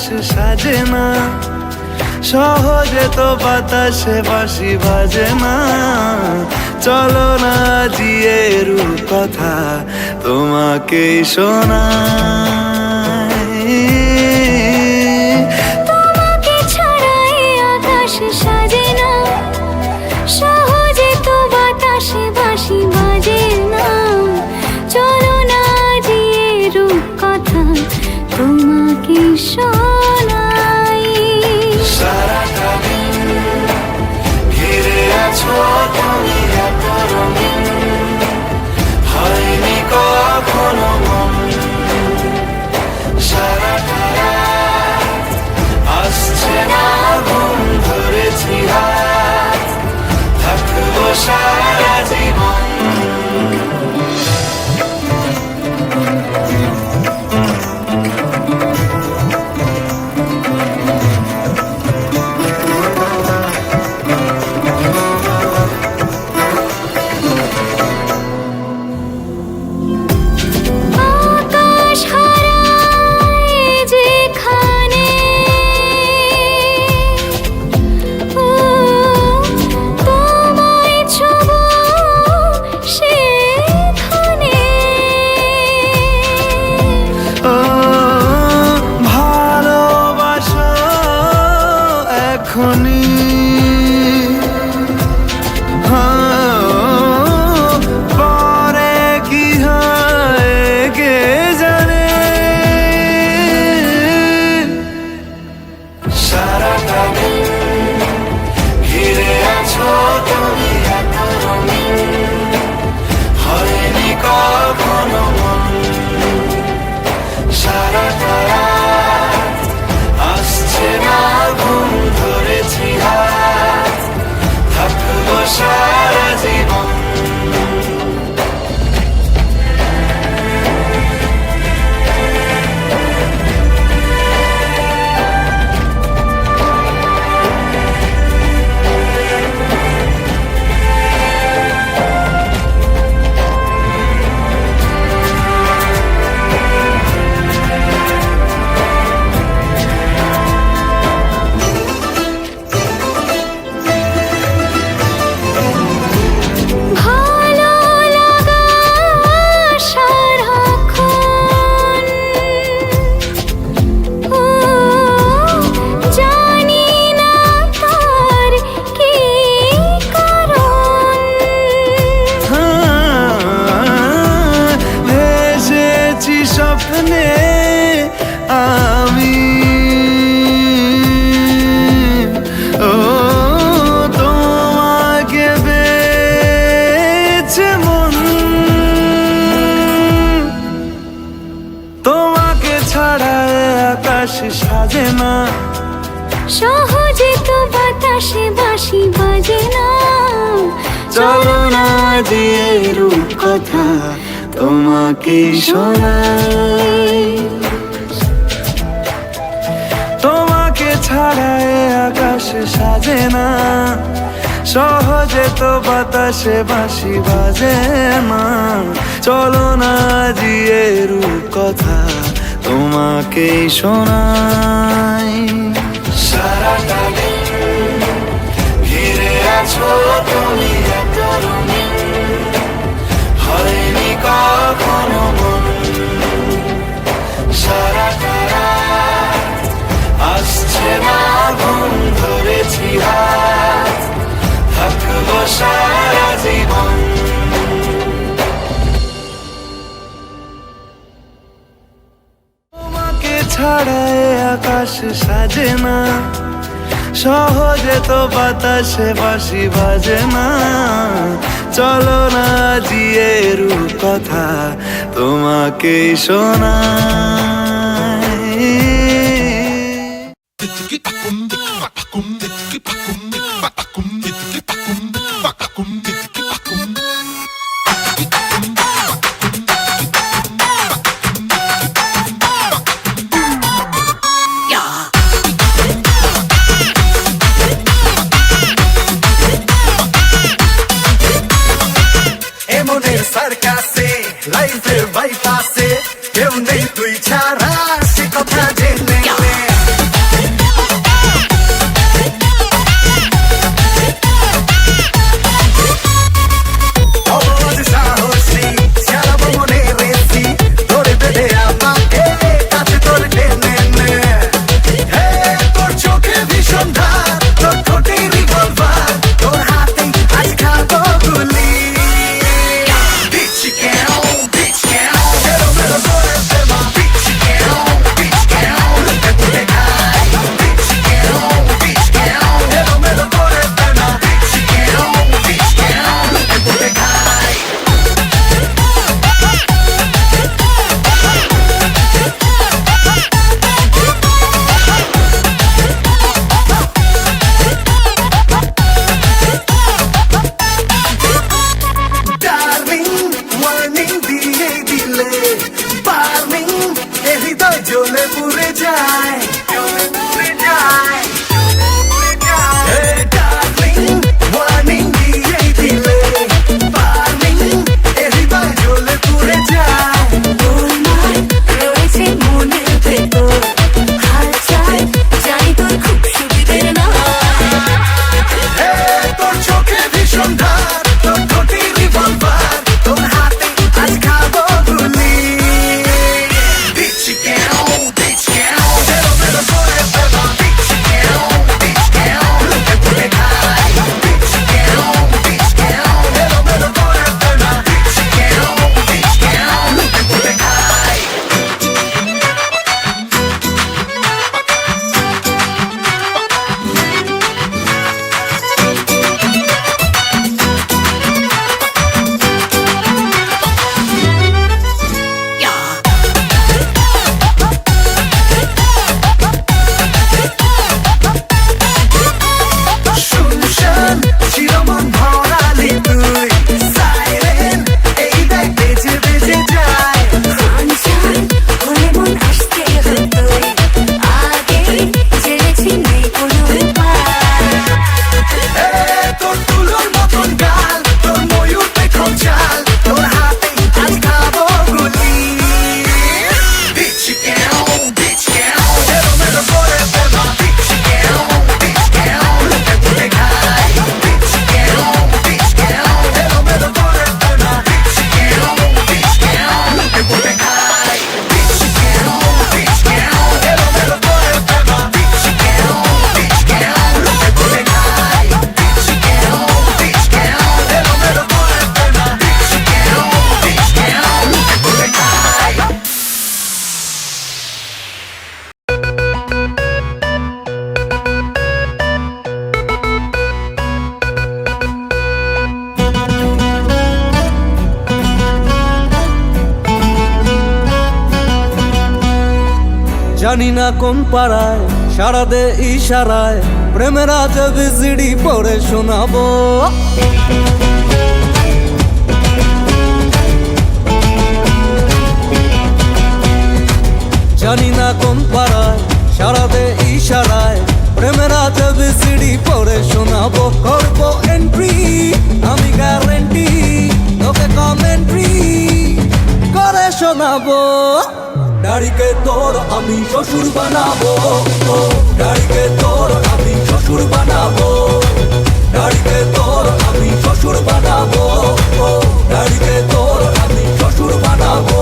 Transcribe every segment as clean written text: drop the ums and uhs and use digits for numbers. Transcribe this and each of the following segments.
সাজে না, সহজে তো বাতাসে বাঁশি বাজে না। চলো না জিয়ে রূপকথা তোমাকেই শোনাই। তোমাকে ছাড়া এই আকাশ সাজে না, সহজে তো বাতাসে বাঁশি বাজে না। চলো না জিয়ে রূপকথা তোমাকে শোনাই। সারাটা দিন ঘিরে আছো তুমি এত রঙিন, হয়নি কখনো মন। সারাটা রাত আসছে না ঘুম, ধরেছি হাত, থাকবো সারা জীবন। আকাশ হারায় যেখানে, ও তোমায় ছোঁবো সেখানে। ও ভালোবাসো এখনই, পরে কি হয় কে জানে। সারাটা দিন ঘিরে আছো তুমি এত রঙিন, হয়নি কখনো মন। সারাটা রাত আসছে না ঘুম, ধরেছি হাত, থাকবো সারা জীবন। ভালো লাগা সারাক্ষণ, ও জানি না তার কি কারণ। ভেসেছি স্বপ্নে আমি, ও তোমাকে পেয়েছে মন। তোমাকে ছাড়া এ আকাশ সাজে না, সহজে তো বাতাসে বাঁশি বাজে না। চলো না দিয়ে রূপকথা তোমাকে শোনাই। তোমাকে ছাড়া এ আকাশ সাজে না, সহজে তো বাতাসে বাঁশি বাজে না। চলো না দিয়ে রূপকথা তোমাকে শোনাই। সারাটা দিন ঘিরে আছো তুমি এত রঙিন, হয়নি কখনো মন। সারাটা রাত আসছে না ঘুম, ধরেছি হাত, থাকবো সারা জীবন। তোমাকে ছাড়া এ আকাশ সাজে না, সহজে তো বাতাসে বাঁশি বাজে না। চলো না জিয়ে রূপকথা তোমাকেই শোনাই। এমনের সার্কাসে লাইফের বাইপাসে কেউ নেই তুই ছাড়া, সে কথা জেনে নে। জানি না কোন পাড়ায় সারা দে ইশারায় প্রেমের আজ বিজিডি পড়ে শোনাবো। জানি না কোন পাড়ায় সারা দে ইশারায় প্রেমের আজ বিজিডি পড়ে শোনাবো। করবো এন্ট্রি আমি গ্যারেন্টি, তোকে কমেন্ট্রি করে শোনাবো। ডাড়িকে তোর আমি শ্বশুর বানাবো, ডাড়িকে তোর আমি শ্বশুর বানাবো, ডাড়িকে তোর আমি শ্বশুর বানাবো, ডাড়িকে তোর আমি শ্বশুর বানাবো।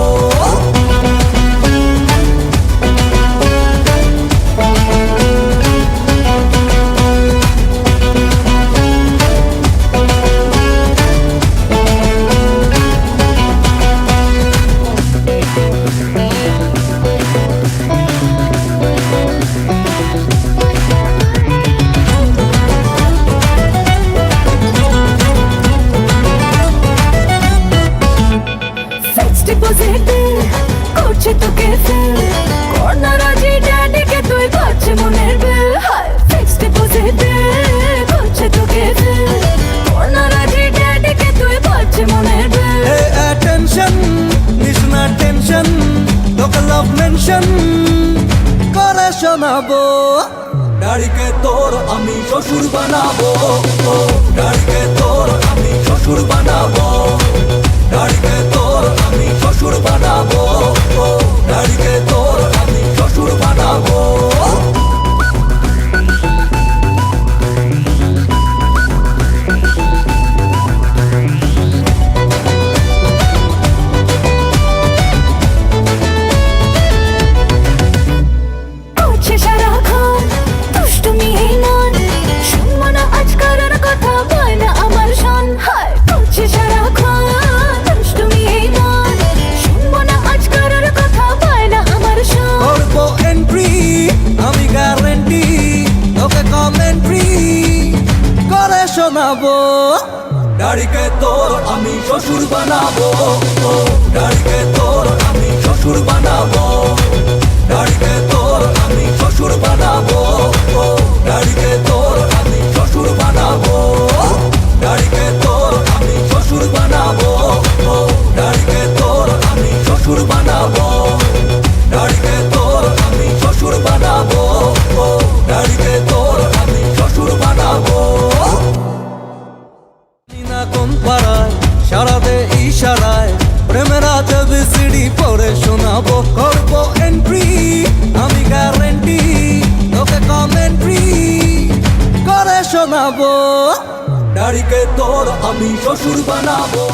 করছে তোকে ফেল কর্নার আজি ড্যাডিকে তুই করছে মনের বেল। ফিক্সড ডিপোজিট করছে তোকে ফেল কর্নার আজি ড্যাডিকে তুই করছে মনের বেল। Hey attention, নিস না টেনশন, তোকে লাভ মেনশন করে শোনাবো। ডাড়িকে তোর আমি শ্বশুর বানাবো, ডাড়িকে তোর আমি শ্বশুর বানাবো, ডাড়িকে তোর আমি শ্বশুর বানাবো, ডাড়িকে তোর আমি শ্বশুর বানাবো। করছে সারাক্ষণ দুষ্টুমি এই মন, শুনবো না আজকাল আর কথা বয় না আমার শোন। করছে সারাক্ষণ দুষ্টুমি এই মন, শুনবো না আজকাল আর কথা বয় না আমার শোন। করবো এন্ট্রি আমি গ্যারেন্টি, তোকে কমেন্ট্রি করে শোনাবো। ডাড়িকে তোর আমি শ্বশুর বানাবো, ডাড়িকে তোর আমি শ্বশুর বানাবো, ডাড়িকে তোর আমি শ্বশুর বানাবো, ডাড়িকে তোর আমি শ্বশুর বানাবো, ডাড়িকে তোর আমি শ্বশুর বানাবো, ডাড়িকে তোর আমি শ্বশুর বানাবো, ডাড়িকে তোর আমি শ্বশুর বানাবো, ডাড়িকে তোর আমি শ্বশুর বানাবো। না কোন পাড়ায় সারা দে ইশারায় প্রেমের আজ বিজিডি পড়ে শোনাবো। করবো এন্ট্রি আমি গ্যারেন্টি, তোকে কমেন্ট্রি করে শোনাবো। ডাড়িকে তোর আমি শ্বশুর বানাবো।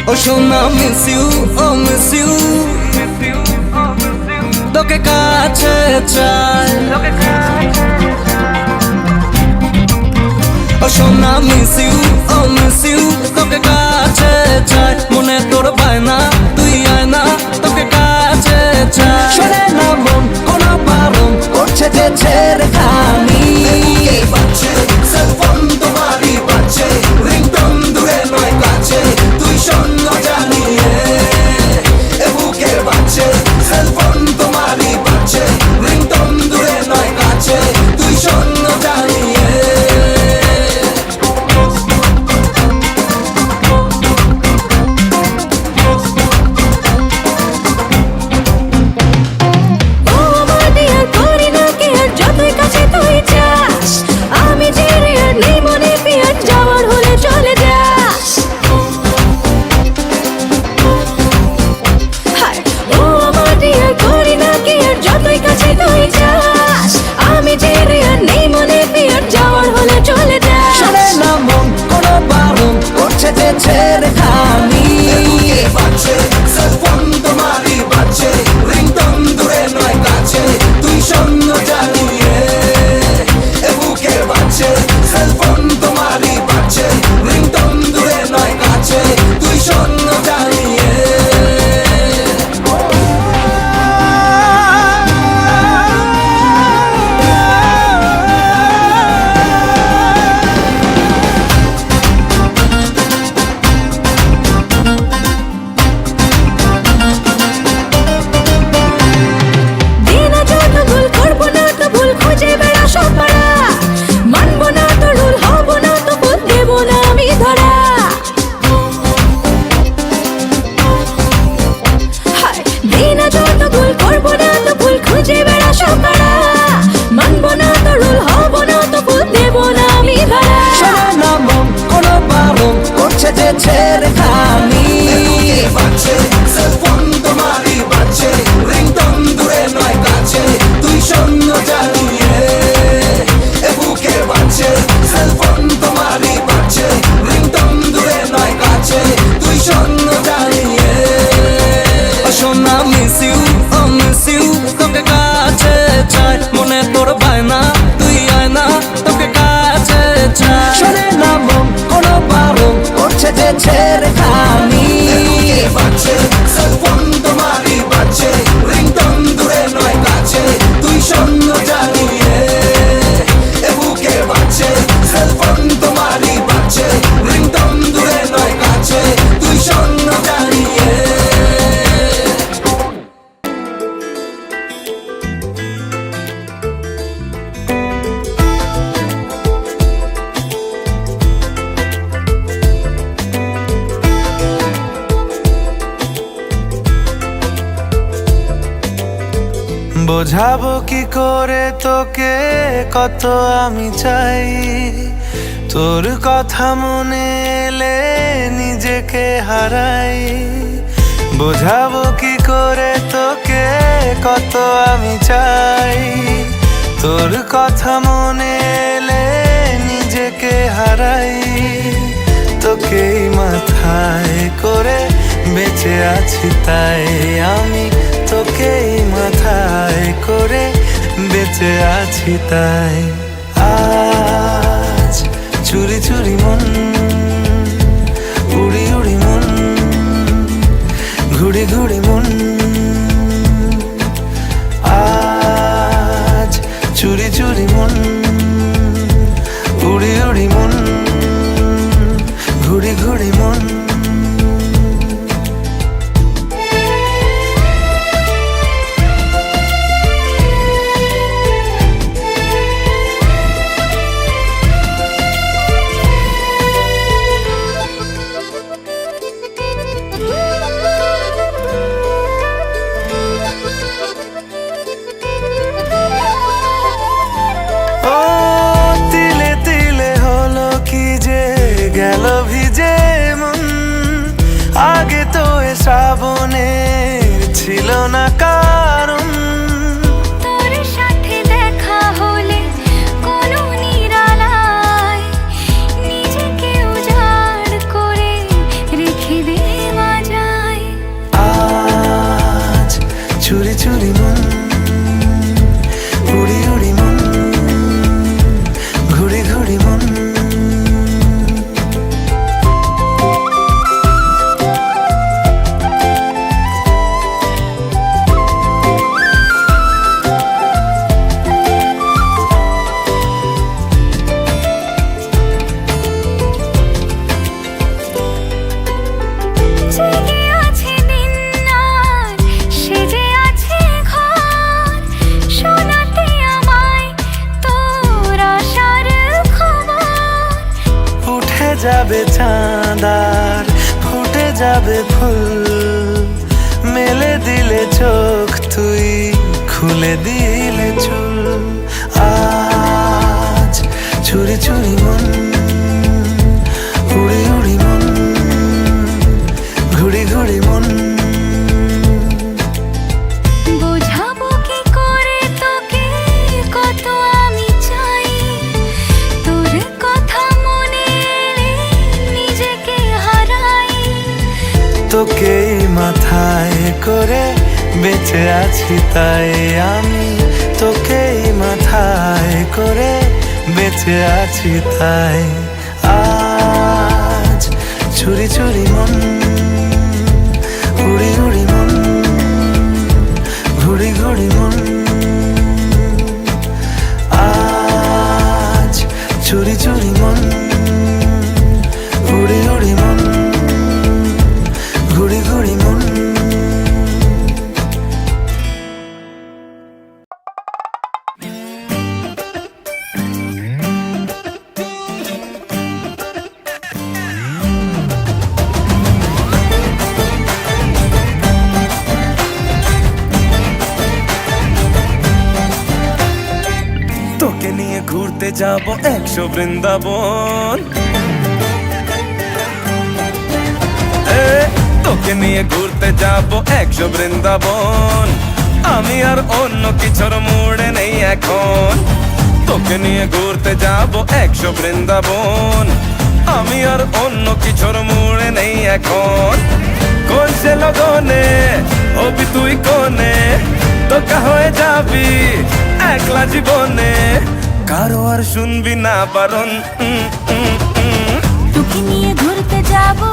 Oh Shona, miss you, oh miss you, তোকে কাছে চাই। Oh Shona, miss you, oh miss you, তোকে কাছে চাই। মনে তোর বায়না তুই আয় না, তোকে কাছে চাই। শোনে না মন কোনো বারণ করছে যে ছেড়ে খানি বাজছে, সেলফোন তোমারই বাজছে, রিংটোন দূরে নয় কাছে, তুই শূন্য জানিয়ে এ বুকে বাজছে, সেলফোন তোমারই বাজছে, রিংটোন দূরে নয় কাছে, তুই শূন্য জানিয়ে। ও আমার ডিয়ার করি না কেয়ার যতই দিয়েছে রে খানি। বাজছে সেলফোন তোমারই বাজছে, রিংটন দূরে নয় কাছে, তুই শূন্য জানিয়ে এ বুকে বাজছে সেলফোন তোমারই বাজছে, রিংটন দূরে নয় কাছে, তুই শূন্য জানিয়ে। বোঝাবো কি করে তোকে কত আমি চাই, তোর কথা মনে এলে নিজেকে হারাই। বোঝাবো কি করে তোকে কত আমি চাই, তোর কথা মনে এলে নিজেকে হারাই। তোকেই মাথায় করে বেঁচে আছি তাই আমি, তোকেই মাথায় করে বেঁচে আছি তাই। আজ চুরি চুরি মন, উড়ি উড়ি মন, ঘুড়ি ঘুড়ি মন। আজ চুরি চুরি মন, উড়ি উড়ি মন, ঘুড়ি ঘুড়ি মন। গেল ভিজে মন, আগে তো এ শ্রাবণের ছিল না কারণ। তোর সাথে দেখা হলে কোনো নিরালায় নিজেকে উজাড় করে রেখে দেওয়া যায়। আজ চুরি চুরি মন, উড়ি উড়ি মন, ঘুড়ি ঘুড়ি মন। জেগে আছে দিন রাত, সেজে আছে ঘর, শোনাতে আমায় তোর আশার খবর। উঠে যাবে চাঁদার ফুটে যাবে ফুল, মেলে দিলে চোখ তুই খুলে দিলে চুল। আজ চুরি চুরি মন, উড়ি উড়ি মন, ঘুড়ি ঘুড়ি মন। বোঝাবো কি করে তোকে কত আমি চাই, তোর কথা মনে এলে নিজেকে হারাই। তোকেই মাথায় করে বেঁচে আছি তাই আমি, তোকেই মাথায় করে বেঁচে আছি তাই। আজ চুরি চুরি মন, উড়ি উড়ি মন, ঘুড়ি ঘুড়ি মন। আজ চুরি চুরি মন, উড়ি উড়ি মন, ঘুড়ি ঘুড়ি মন। তোকে নিয়ে ঘুরতে যাব 100 বৃন্দাবন, তোকে নিয়ে ঘুরতে যাব 100 বৃন্দাবন। আমি আর অন্য কিছুর মুড়ে নেই এখন, তোকে নিয়ে ঘুরতে যাব 100 বৃন্দাবন। আমি আর অন্য কিছুর মুড়ে নেই এখন। কোন সে লগনে হবি তুই কোনে, তোকা হয়ে যাবি একলা জীবনে, কারো আর শুনবি না বারণ। তোকে নিয়ে ঘুরতে যাবো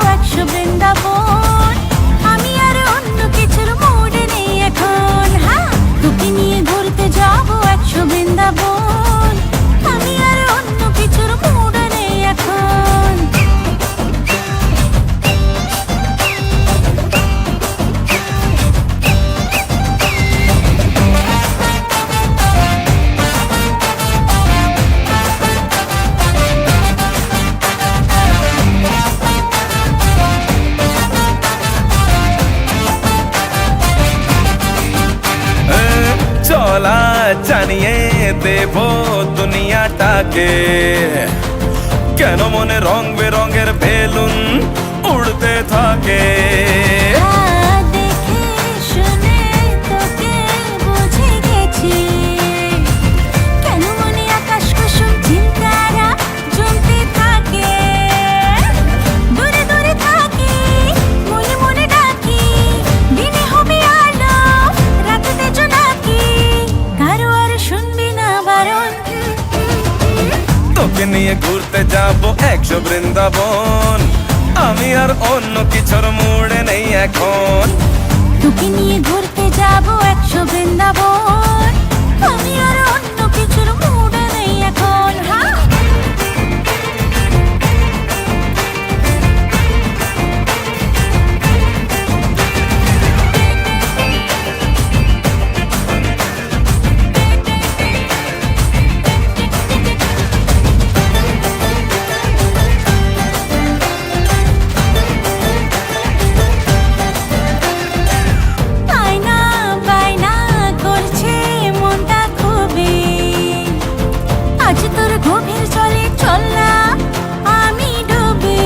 দেব দুনিয়াটাকে। কেন মনে রং বেরঙের বেলুন উড়তে থাকে। দেখে শুনে তোকে বুঝে গেছি, কেন মনে আকাশ কুসুম চিন্তারা জমতে থাকে। দূরে দূরে থাকি, মনে মনে ডাকি, দিনে হবে আলো, রাতেতে জোনাকি, কারো আর শুনবি না বারণ। তোকে নিয়ে ঘুরতে যাব 100 বৃন্দাবন, আমি আর অন্য কিছুর মুড়ে নেই এখন। তোকে নিয়ে ঘুরতে যাব 100 বৃন্দাবন, আমি আর অন্য কিছুর মুডে নেই এখন। আয়না বায়না করছে মনটা খুবই, আজ তোর গভীর জলে চললাম আমি ডুবে।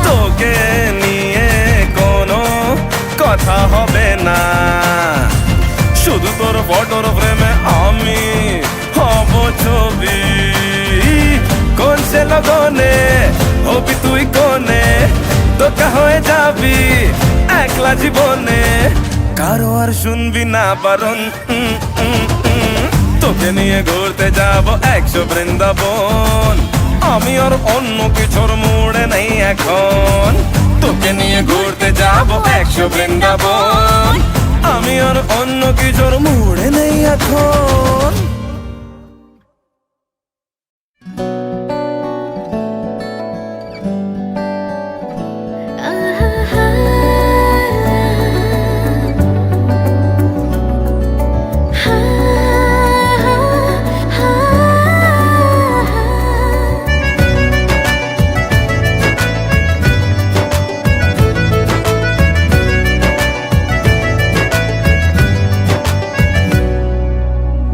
তোকে নিয়ে কোনো কথা হবে না, শুধু তোর ফটোর ফ্রেমে আমি হব ছবি। কোন সে লগনে হবি তুই কোনে, তোকা হয়ে যাবি একলা জীবনে, কারো আর শুনবি না বারণ। তোকে নিয়ে ঘুরতে যাব 100 বৃন্দাবন, আমি আর অন্য কিছুর মুড়ে নেই এখন। তোকে নিয়ে ঘুরতে যাব 100 বৃন্দাবন, আমি আর অন্য কিছুর মুড়ে নেই এখন।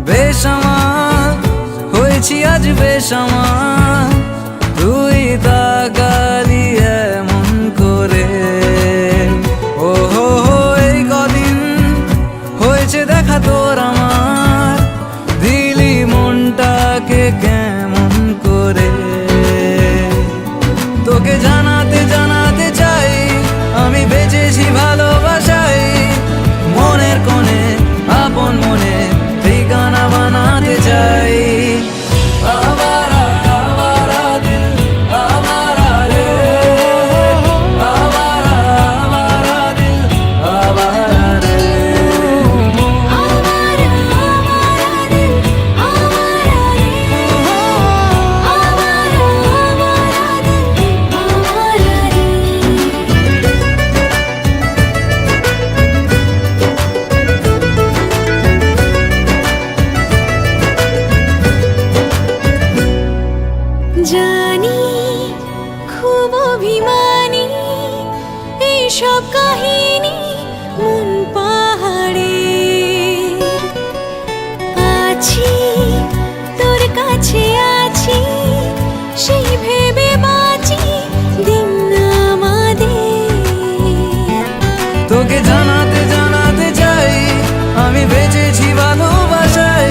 বেসামাল হয়েছি আজ বেসামাল, তুই তাকালি এমন করে। ও হো হো, এই কদিন হয়েছে দেখা তোর আমার, দিলি মনটাকে কেমন করে। তোকে জানাতে জানাতে চাই আমি বেঁচেছি ভালোবাসাই, মনের কোণে আপন মনে ঠিকানা বানাতে চাই। আবারা আবারা দিল আবারা রে, আবারা আবারা দিল আবারা রে। আমারা আমারা দিল আমারা রে, আমারা আমারা দিল আমারা রে। জানি খুব অভিমানী এইসব কাহিনী মন পাহাড়ে, আছি তোর কাছে আছি সেই ভেবে বাঁচি দিন আমাদের। তোকে জানাতে জানাতে চাই আমি বেঁচেছি ভালোবাসাই,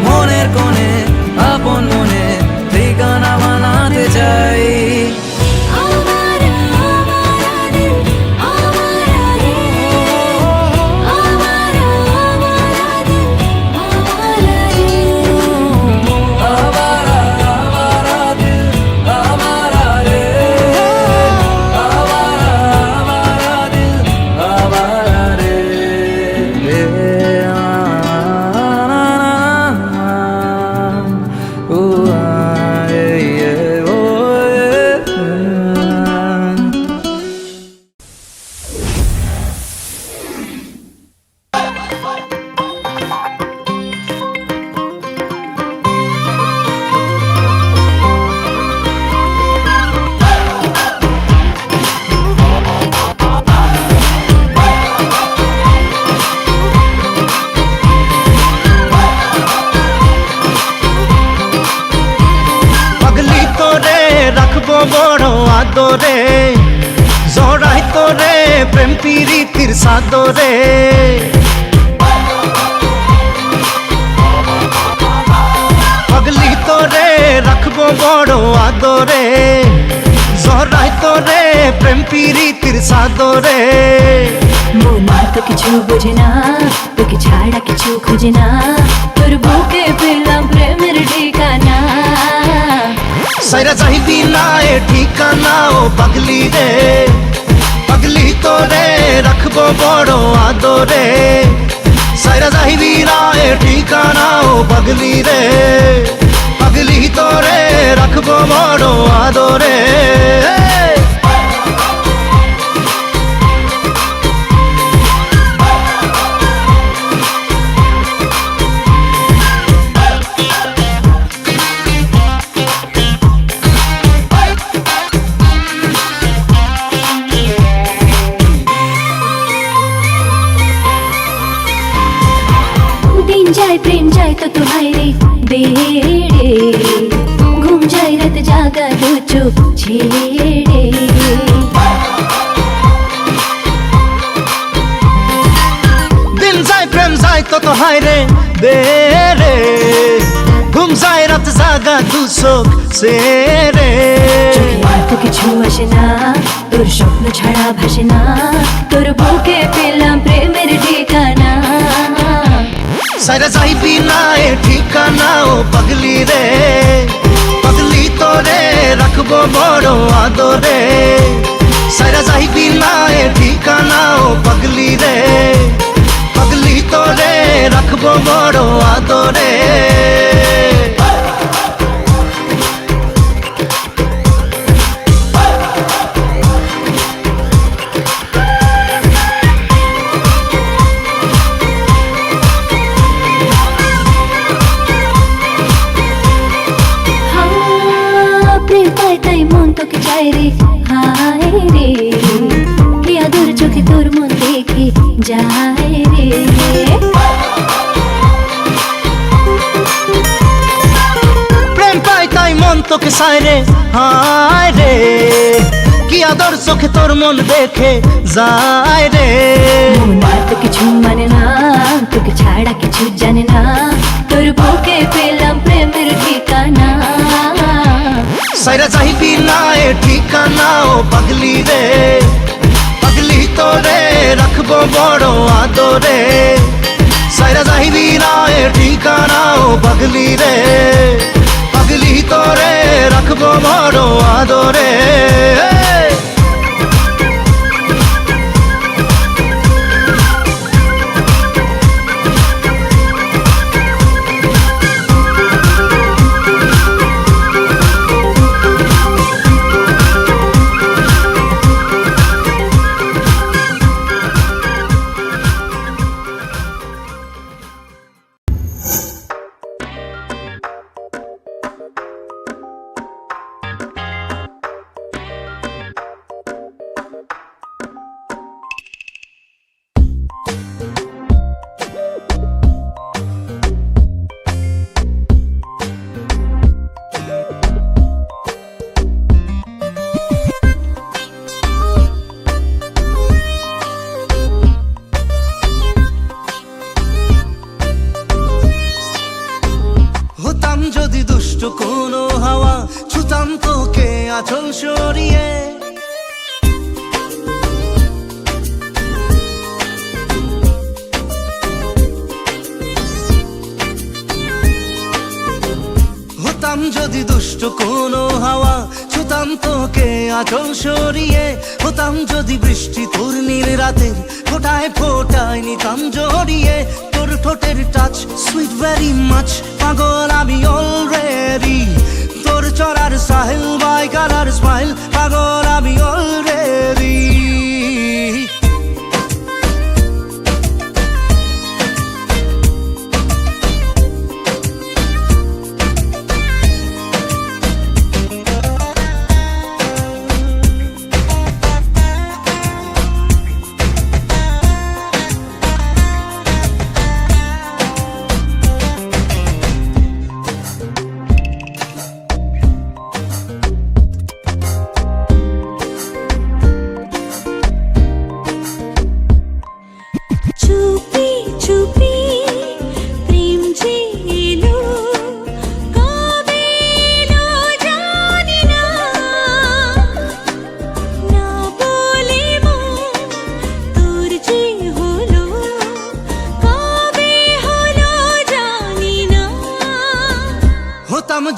মনের কোণে আপন মনে ঠিকানা বানাতে চাই। আমারা আমারা দিল আমারা রে, বড় আদরে জড়াই তোরে প্রেম প্রীতির সাদরে পাগলি তোরে রাখবো বড় আদরে জড়াই তোরে প্রেম প্রীতির সাদরে মন তো কিছু বোঝে না, তোকে ছাড়া কিছু খোঁজে না, তোর বুকে পেলাম প্রেমের ঠিকানা। সাইরা চাইবি না এ ঠিকানা ও পাগলি রে, পাগলি তোরে রাখবো বড় আদরে। সাইরা চাইবি না এ ঠিকানা ও পাগলি রে, পাগলি তোরে রাখবো বড় আদরে। दिन जाए प्रेम जाए तो तुम्हारे बेड़े, घूम जाए रात जागा दो चुप छेड़े। दिन जाए प्रेम जाए तो हाय रे बेरे, ঘুম যায় রাত জাগা দুসক সেরে। আর তো কিছু আসে না, তোর স্বপ্ন ছাড়া ভাসে না, তোর বুকে পেলাম প্রেমের ঠিকানা। সাইরা যাইবি না এ ঠিকানা ও পাগলি রে, পাগলি তোরে রাখবো বড় আদরে। সাইরা যাইবি না এ ঠিকানা ও পাগলি রে, পাগলি তোরে রাখবো বড় আদরে। প্রেম পায় তাই মন তোকে চায় রে, হায় রে কি আদর চোখে তোর মন দেখে যায় রে। প্রেম পাই তাই মন তোকে চায় রে, হায় রে কি আদর চোখে তোর মন দেখে যায় রে। মন আর তো কিছু মানে না, তোকে ছাড়া কিছু জানে না, তোর বুকে পেলাম প্রেমের ঠিকানা। সাইরা চাইবি না এ ঠিকানা ও পাগলি রে, পাগলি তোরে রাখবো বড় আদরে। সাইরা চাইবি না এ ঠিকানা ও পাগলি রে, পাগলি তোরে রাখবো বড় আদরে। হতাম যদি দুষ্ট কোনো হাওয়া, ছুতাম তোকে আঁচল সরিয়ে। হতাম যদি দুষ্ট কোনো হাওয়া, ছুতাম তোকে আঁচল সরিয়ে। হতাম যদি বৃষ্টি তোর নীল রাতের ফোটায় ফোটায় নিতাম জড়িয়ে। তোর ঠোঁটের টাচ সুইট ভেরি মাচ, পাগল আমি অলরেডি। তোর চড়ার সাহেল বাই কালার স্মাইল, পাগল আমি অলরেডি।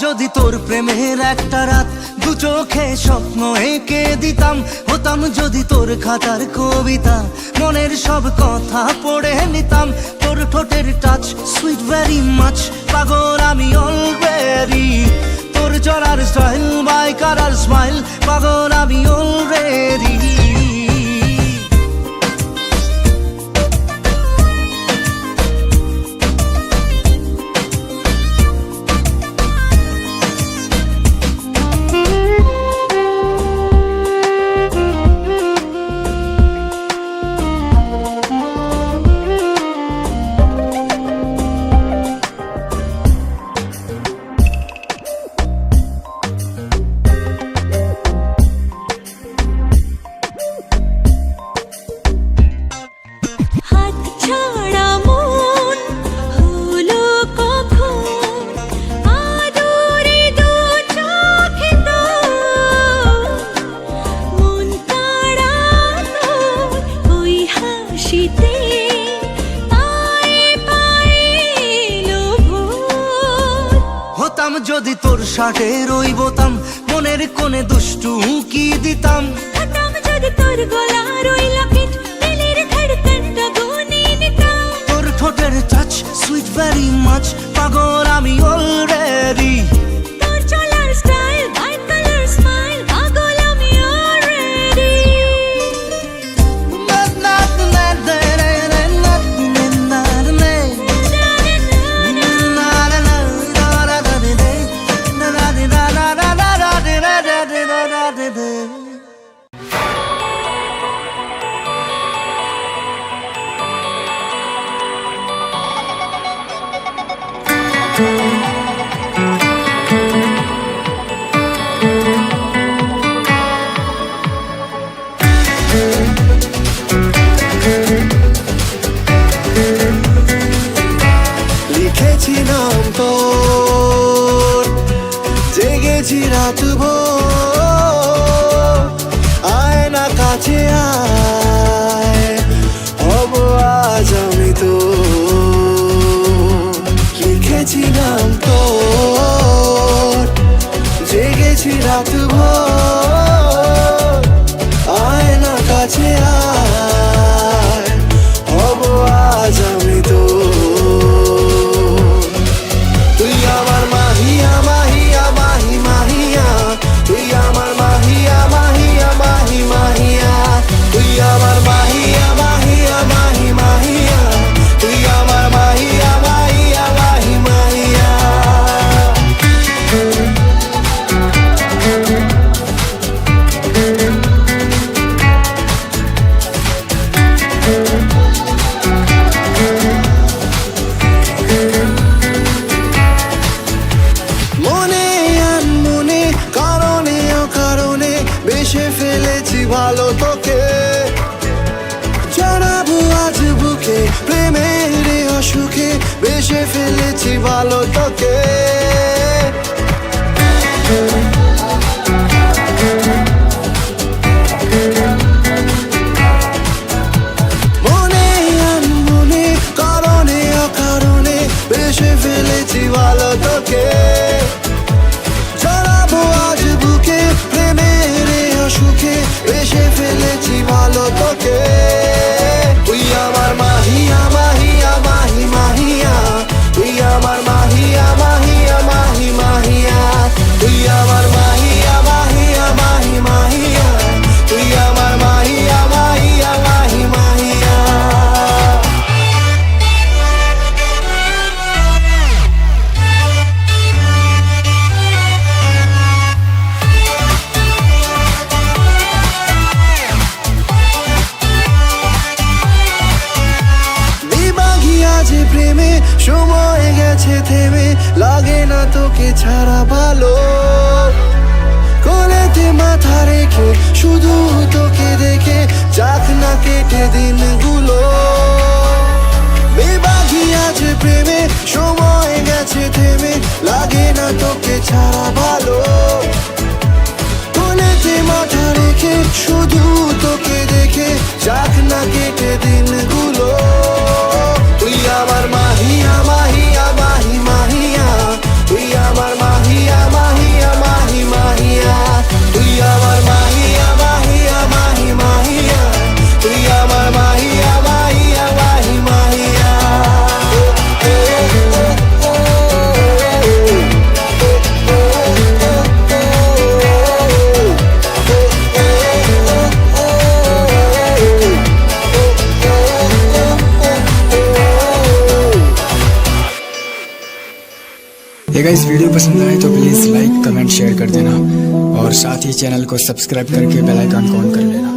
যদি তোর প্রেমের একটা রাত দু চোখে স্বপ্ন এঁকে দিতাম, হতাম যদি তোর খাতার কবিতা, মনের সব কথা পড়ে নিতাম। তোর ঠোঁটের টাচ সুইট ভেরি মাচ, পাগল আমি অলরেডি। তোর চলার স্টাইল বাই কারার স্মাইল, পাগল আমি অলরেডি। হাত ছাড়া মন হলো কখন, আদরে দু চোখে তোর মন তাড়ানো ওই হাসিতে পায়ে পায়ে এলো ভোর। হতাম যদি তোর শার্টের ওই বোতাম, মনের কোণে দুষ্টু উঁকি দিতাম। হতাম যদি তোর গলার ওই লকেট, দিলের ধড়কনটা গুনে নিতাম। তোর ঠোঁটের টাচ সুইট ভেরি মাচ, পাগল আমি অলরেডি। তোর চলার স্টাইল বাই কালার স্মাইল, পাগল আমি অলরেডি। লিখেছি নাম তোর, জেগেছি রাত ভোর। আয় না কাছে আয়, হব আজ আমি তো। লিখেছি নাম তোর, জেগেছি রাত ভোর। আয় না কাছে আয়, হব আজ আমি তো। তুই আমার মাহিয়া মাহিয়া মাহি মাহিয়া, তুই আমার মাহিয়া মাহিয়া মাহি মাহিয়া, তুই আমার মাহিয়া মাহিয়া মাহি মাহিয়া, তুই আমার মাহিয়া মাহিয়া মাহি মাহিয়া। মনে আনমনে কারণে অকারণে বেশে ফেলেছি ভালো তোকে। জানাবো আজ বুকে প্রেমের অসুখে, বেশে ফেলেছি ভালো তোকে। মনে আনমনে কারণে অকারণে বেশে ফেলেছি ভালো তোকে। জানাবো আজ বুকে প্রেমের অসুখে, বেশে ফেলেছি ভালো তোকে। তুই আমার মাহিয়া মাহিয়া মাহি মাহিয়া, তুই আমার মাহিয়া মাহিয়া মাহি মাহিয়া, তুই আমার মাহিয়া মাহিয়া মাহি মাহিয়া, তুই আমার মাহিয়া মাহিয়া মাহি মাহিয়া। বিভাগিয়া যে প্রেমে সময় গেছে থেমে, লাগে না তোকে ছাড়া ভালো। কোলেতে মাথা রেখে শুধু তোকে দেখে, যাক না কেটে দিনগুলো। বিভাগিয়া যে প্রেমে সময় গেছে থেমে, লাগে না তোকে ছাড়া ভালো। কোলেতে মাথা রেখে শুধু তোকে দেখে, যাক না কেটে দিনগুলো। তুই আমার মাহিয়া মাহিয়া মাহি মাহিয়া, তুই আমার মাহিয়া ये गाइस वीडियो पसंद आए तो प्लीज़ लाइक कमेंट शेयर कर देना और साथ ही चैनल को सब्सक्राइब करके बेल आइकन को ऑन कर लेना।